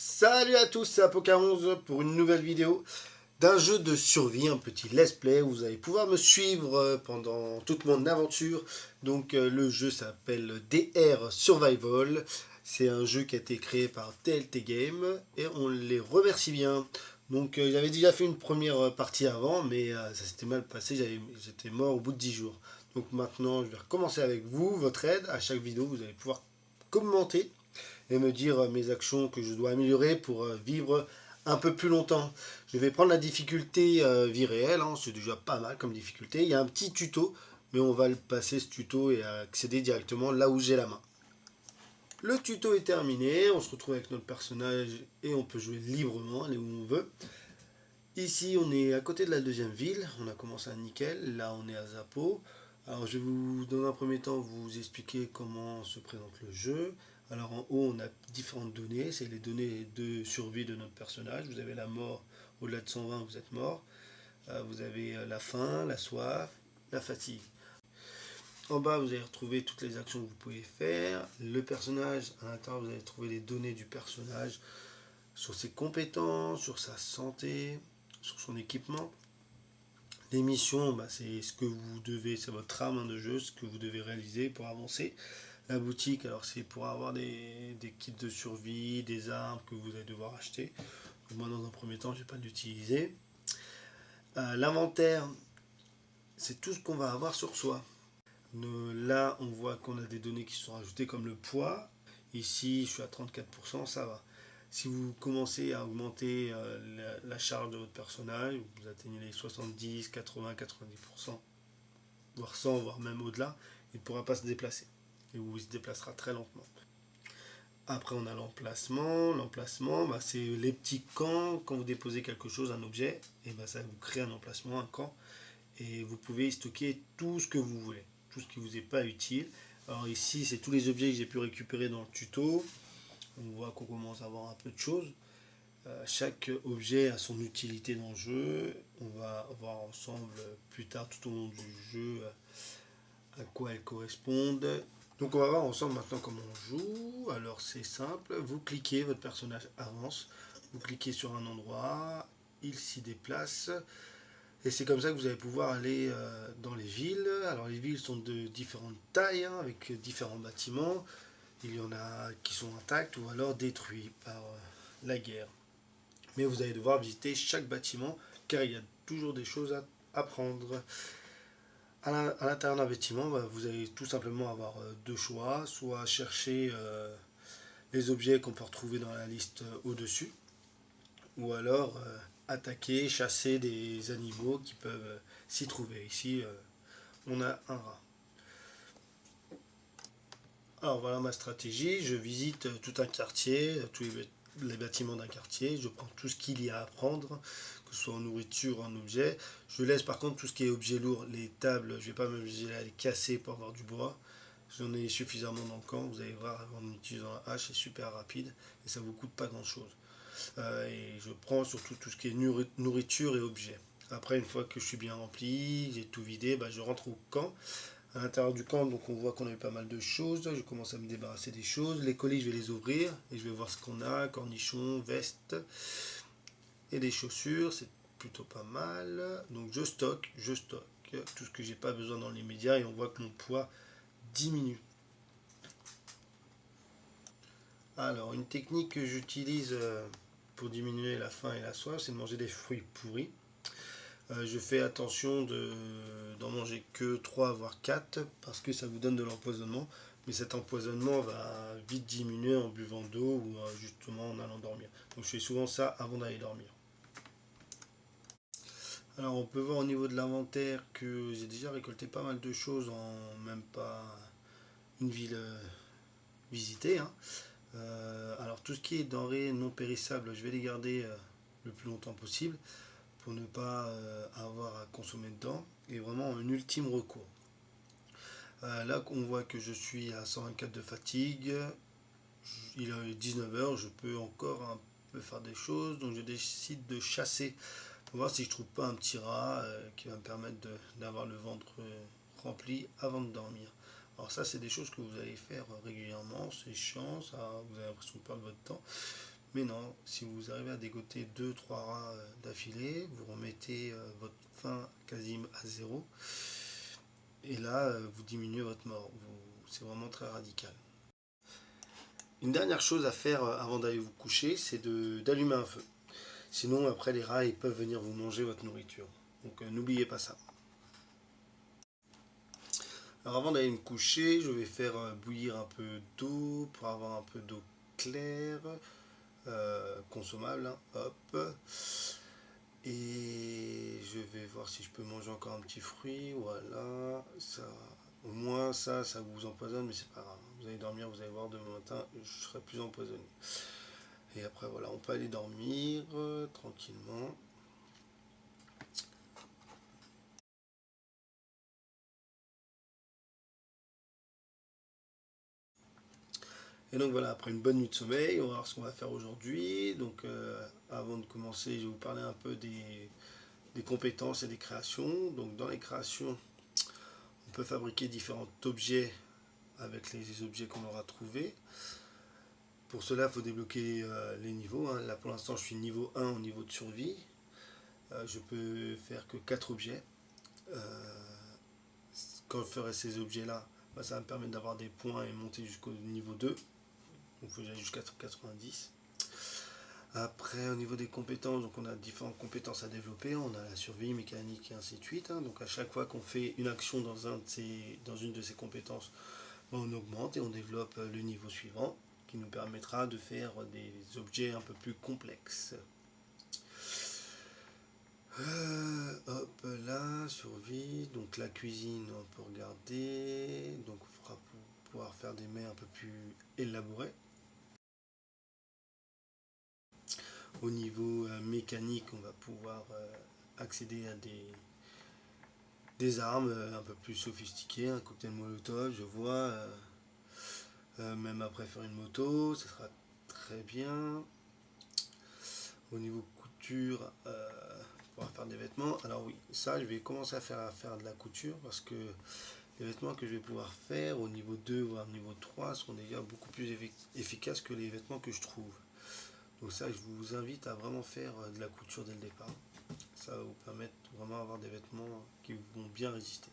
Salut à tous, c'est Apoca11 pour une nouvelle vidéo d'un jeu de survie, un petit let's play où vous allez pouvoir me suivre pendant toute mon aventure. Donc le jeu s'appelle DR Survival, c'est un jeu qui a été créé par TLT Game et on les remercie bien. Donc j'avais déjà fait une première partie avant mais ça s'était mal passé, j'étais mort au bout de 10 jours. Donc maintenant je vais recommencer avec vous, votre aide. À chaque vidéo vous allez pouvoir commenter et me dire mes actions que je dois améliorer pour vivre un peu plus longtemps. Je vais prendre la difficulté vie réelle, hein, c'est déjà pas mal comme difficulté. Il y a un petit tuto, mais on va le passer ce tuto et accéder directement là où j'ai la main. Le tuto est terminé, on se retrouve avec notre personnage et on peut jouer librement, aller où on veut. Ici on est à côté de la deuxième ville, on a commencé à nickel, là on est à Zapo. Alors je vais vous, dans un premier temps, vous expliquer comment se présente le jeu. Alors en haut on a différentes données, c'est les données de survie de notre personnage. Vous avez la mort, au-delà de 120 vous êtes mort. Vous avez la faim, la soif, la fatigue. En bas vous allez retrouver toutes les actions que vous pouvez faire. Le personnage, à l'intérieur vous allez trouver les données du personnage sur ses compétences, sur sa santé, sur son équipement. Les missions, c'est ce que vous devez, c'est votre arme de jeu, ce que vous devez réaliser pour avancer. La boutique, alors c'est pour avoir des kits de survie, des armes que vous allez devoir acheter. Donc moi dans un premier temps, je ne vais pas l'utiliser. L'inventaire, c'est tout ce qu'on va avoir sur soi. Là, on voit qu'on a des données qui sont rajoutées comme le poids. Ici, je suis à 34%, ça va. Si vous commencez à augmenter la charge de votre personnage, vous atteignez les 70, 80, 90%, voire 100, voire même au-delà, il ne pourra pas se déplacer. Et il se déplacera très lentement. Après, on a l'emplacement. L'emplacement, c'est les petits camps. Quand vous déposez quelque chose, un objet, et ça vous crée un emplacement, un camp. Et vous pouvez y stocker tout ce que vous voulez, tout ce qui ne vous est pas utile. Alors ici, c'est tous les objets que j'ai pu récupérer dans le tuto. On voit qu'on commence à avoir un peu de choses. Chaque objet a son utilité dans le jeu. On va voir ensemble plus tard tout au long du jeu à quoi elles correspondent. Donc on va voir ensemble maintenant comment on joue. Alors c'est simple, vous cliquez, votre personnage avance, vous cliquez sur un endroit, il s'y déplace, et c'est comme ça que vous allez pouvoir aller dans les villes. Alors les villes sont de différentes tailles, hein, avec différents bâtiments. Il y en a qui sont intacts ou alors détruits par la guerre. Mais vous allez devoir visiter chaque bâtiment car il y a toujours des choses à apprendre. À l'intérieur d'un bâtiment, vous allez tout simplement avoir deux choix, soit chercher les objets qu'on peut retrouver dans la liste au-dessus, ou alors attaquer, chasser des animaux qui peuvent s'y trouver. Ici, on a un rat. Alors voilà ma stratégie, je visite tout un quartier, tous les bâtiments d'un quartier, je prends tout ce qu'il y a à prendre, que ce soit en nourriture ou en objet. Je laisse par contre tout ce qui est objet lourd, les tables, je ne vais pas m'amuser à les casser pour avoir du bois. J'en ai suffisamment dans le camp, vous allez voir en utilisant la hache, c'est super rapide et ça ne vous coûte pas grand chose. Et je prends surtout tout ce qui est nourriture et objets. Après, une fois que je suis bien rempli, j'ai tout vidé, je rentre au camp. À l'intérieur du camp, donc on voit qu'on a eu pas mal de choses. Je commence à me débarrasser des choses. Les colis, je vais les ouvrir et je vais voir ce qu'on a. Cornichons, vestes et des chaussures. C'est plutôt pas mal. Donc je stocke tout ce que j'ai pas besoin dans les médias et on voit que mon poids diminue. Alors, une technique que j'utilise pour diminuer la faim et la soif, c'est de manger des fruits pourris. Je fais attention d'en manger que 3 voire 4 parce que ça vous donne de l'empoisonnement. Mais cet empoisonnement va vite diminuer en buvant d'eau ou justement en allant dormir. Donc je fais souvent ça avant d'aller dormir. Alors on peut voir au niveau de l'inventaire que j'ai déjà récolté pas mal de choses en même pas une ville visitée, hein. Alors tout ce qui est denrées non périssables, je vais les garder le plus longtemps possible pour ne pas avoir à consommer dedans. Et vraiment un ultime recours. Là on voit que je suis à 124 de fatigue. Il est 19h, je peux encore un peu faire des choses. Donc je décide de chasser pour voir si je trouve pas un petit rat qui va me permettre d'avoir le ventre rempli avant de dormir. Alors ça c'est des choses que vous allez faire régulièrement, c'est chiant, ça, vous avez l'impression de perdre votre temps. Mais non, si vous arrivez à dégoter 2-3 rats d'affilée, vous remettez votre faim quasi à 0. Et là, vous diminuez votre mort. C'est vraiment très radical. Une dernière chose à faire avant d'aller vous coucher, c'est d'allumer un feu. Sinon, après, les rats ils peuvent venir vous manger votre nourriture. Donc, n'oubliez pas ça. Alors, avant d'aller me coucher, je vais faire bouillir un peu d'eau pour avoir un peu d'eau claire, consommable. Hein, hop. Et je vais voir si je peux manger encore un petit fruit. Voilà. Ça, au moins, ça vous empoisonne, mais c'est pas grave. Vous allez dormir, vous allez voir demain matin, je serai plus empoisonné. Et après, voilà, on peut aller dormir tranquillement. Et donc voilà, après une bonne nuit de sommeil, on va voir ce qu'on va faire aujourd'hui. Donc avant de commencer, je vais vous parler un peu des compétences et des créations. Donc dans les créations, on peut fabriquer différents objets avec les objets qu'on aura trouvés. Pour cela, il faut débloquer les niveaux. Hein. Là pour l'instant, je suis niveau 1 au niveau de survie. Je peux faire que 4 objets. Quand je ferai ces objets-là, bah, ça va me permettre d'avoir des points et monter jusqu'au niveau 2. Donc il faut que j'aille jusqu'à 90. Après, au niveau des compétences, donc on a différentes compétences à développer. On a la survie, mécanique et ainsi de suite. Hein. Donc à chaque fois qu'on fait une action dans une de ces compétences, on augmente et on développe le niveau suivant qui nous permettra de faire des objets un peu plus complexes. Hop là, survie, donc la cuisine on peut regarder, donc on fera pour pouvoir faire des mets un peu plus élaborés. Au niveau mécanique, on va pouvoir accéder à des armes un peu plus sophistiquées, un cocktail molotov, je vois, même après faire une moto, ça sera très bien. Au niveau couture, on va faire des vêtements. Alors oui, ça je vais commencer à faire de la couture parce que les vêtements que je vais pouvoir faire au niveau 2 voire niveau 3 seront déjà beaucoup plus efficaces que les vêtements que je trouve. Donc ça, je vous invite à vraiment faire de la couture dès le départ. Ça va vous permettre de vraiment avoir des vêtements qui vont bien résister.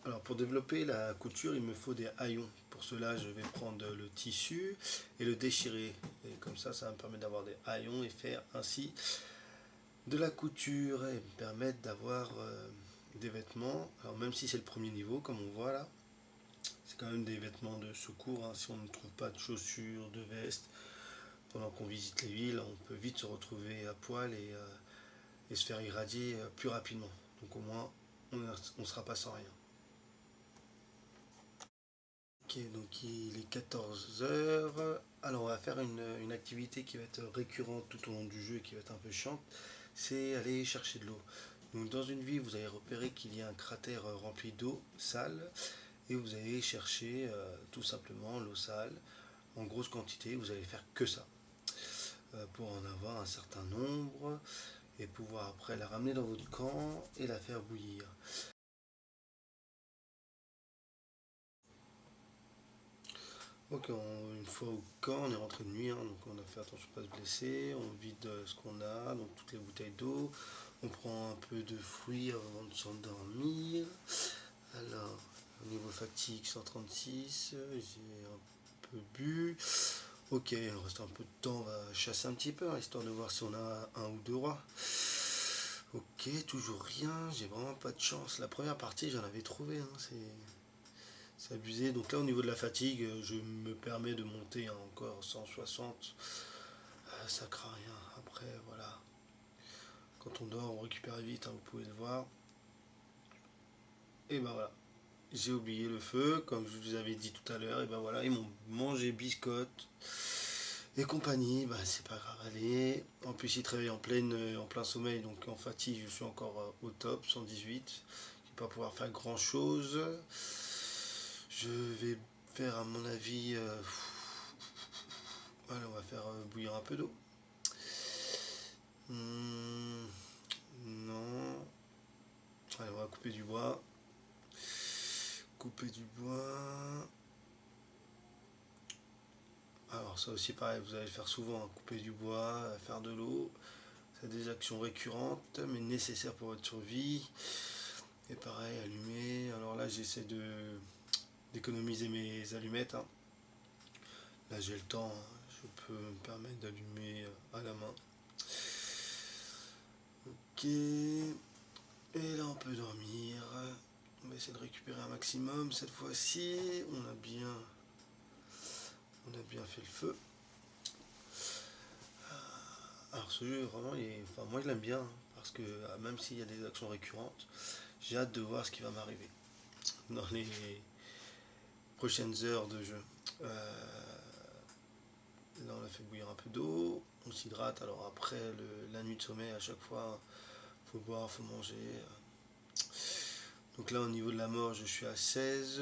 Alors pour développer la couture, il me faut des haillons. Pour cela, je vais prendre le tissu et le déchirer. Et comme ça va me permettre d'avoir des haillons et faire ainsi de la couture et me permettre d'avoir des vêtements. Alors même si c'est le premier niveau, comme on voit là, c'est quand même des vêtements de secours. Hein. Si on ne trouve pas de chaussures, de vestes, pendant qu'on visite les villes, on peut vite se retrouver à poil et se faire irradier plus rapidement. Donc au moins, on ne sera pas sans rien. Ok, donc il est 14 heures. Alors on va faire une activité qui va être récurrente tout au long du jeu et qui va être un peu chiante. C'est aller chercher de l'eau. Donc dans une ville, vous allez repérer qu'il y a un cratère rempli d'eau sale et vous allez chercher tout simplement l'eau sale en grosse quantité. Vous allez faire que ça pour en avoir un certain nombre et pouvoir après la ramener dans votre camp et la faire bouillir. Ok, une fois au camp, on est rentré de nuit, hein, donc on a fait attention de ne pas se blesser, on vide ce qu'on a, donc toutes les bouteilles d'eau, on prend un peu de fruits avant de s'endormir. Alors, au niveau fatigue 136, j'ai un peu bu. Ok, il reste un peu de temps, on va chasser un petit peu, hein, histoire de voir si on a un ou deux rats. Ok, toujours rien, j'ai vraiment pas de chance. La première partie, j'en avais trouvé, hein, c'est abusé. Donc là, au niveau de la fatigue, je me permets de monter à encore 160. Ça craint rien. Après, voilà. Quand on dort, on récupère vite, hein, vous pouvez le voir. Et ben voilà. J'ai oublié le feu, comme je vous avais dit tout à l'heure. Et ben voilà, ils m'ont mangé biscotte et compagnie. Ben c'est pas grave, allez. En plus, ils travaillent en plein sommeil, donc en fatigue, je suis encore au top, 118. Je vais pas pouvoir faire grand chose. Je vais faire, à mon avis, allez, on va faire bouillir un peu d'eau. Non. Allez, on va couper du bois. Couper du bois. Alors ça aussi pareil, vous allez le faire souvent, hein, couper du bois, faire de l'eau. C'est des actions récurrentes mais nécessaires pour votre survie. Et pareil, allumer. Alors là j'essaie d'économiser mes allumettes, hein. Là j'ai le temps, hein. Je peux me permettre d'allumer à la main. Ok. Et là on peut dormir. On va essayer de récupérer un maximum. Cette fois-ci, on a bien fait le feu. Alors ce jeu vraiment, enfin, moi je l'aime bien, hein, parce que même s'il y a des actions récurrentes, j'ai hâte de voir ce qui va m'arriver dans les prochaines heures de jeu. Là on a fait bouillir un peu d'eau, on s'hydrate. Alors après la nuit de sommeil, à chaque fois, faut boire, faut manger. Donc là au niveau de la mort, je suis à 16.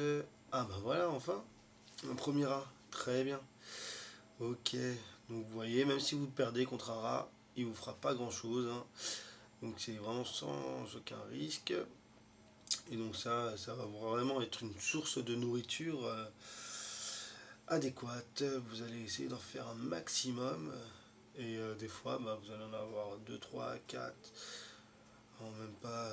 Ah bah voilà, enfin, un premier rat, très bien. Ok, donc vous voyez, même si vous perdez contre un rat, il vous fera pas grand chose, hein. Donc c'est vraiment sans aucun risque. Et donc ça va vraiment être une source de nourriture adéquate. Vous allez essayer d'en faire un maximum. Et des fois, bah, vous allez en avoir 2 3 4 en même pas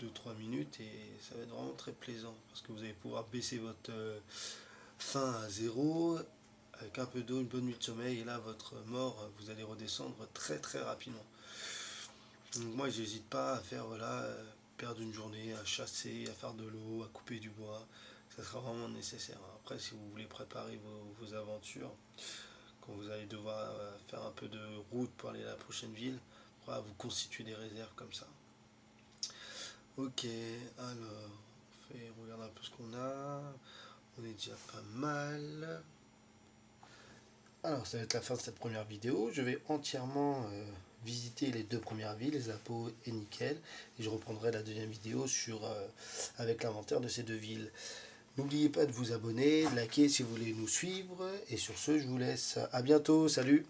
2 3 minutes. Et ça va être vraiment très plaisant. Parce que vous allez pouvoir baisser votre faim à zéro. Avec un peu d'eau, une bonne nuit de sommeil. Et là, votre mort, vous allez redescendre très très rapidement. Donc moi, j'hésite pas à faire, voilà, perdre une journée à chasser, à faire de l'eau, à couper du bois. Ça sera vraiment nécessaire. Après, si vous voulez préparer vos aventures, quand vous allez devoir faire un peu de route pour aller à la prochaine ville, voilà, vous constituez des réserves comme ça. Ok, alors, on regarde un peu ce qu'on a. On est déjà pas mal. Alors, ça va être la fin de cette première vidéo. Je vais entièrement visiter les 2 premières villes, Zapo et Nickel. Et je reprendrai la deuxième vidéo avec l'inventaire de ces 2 villes. N'oubliez pas de vous abonner, de liker si vous voulez nous suivre. Et sur ce, je vous laisse. À bientôt, salut!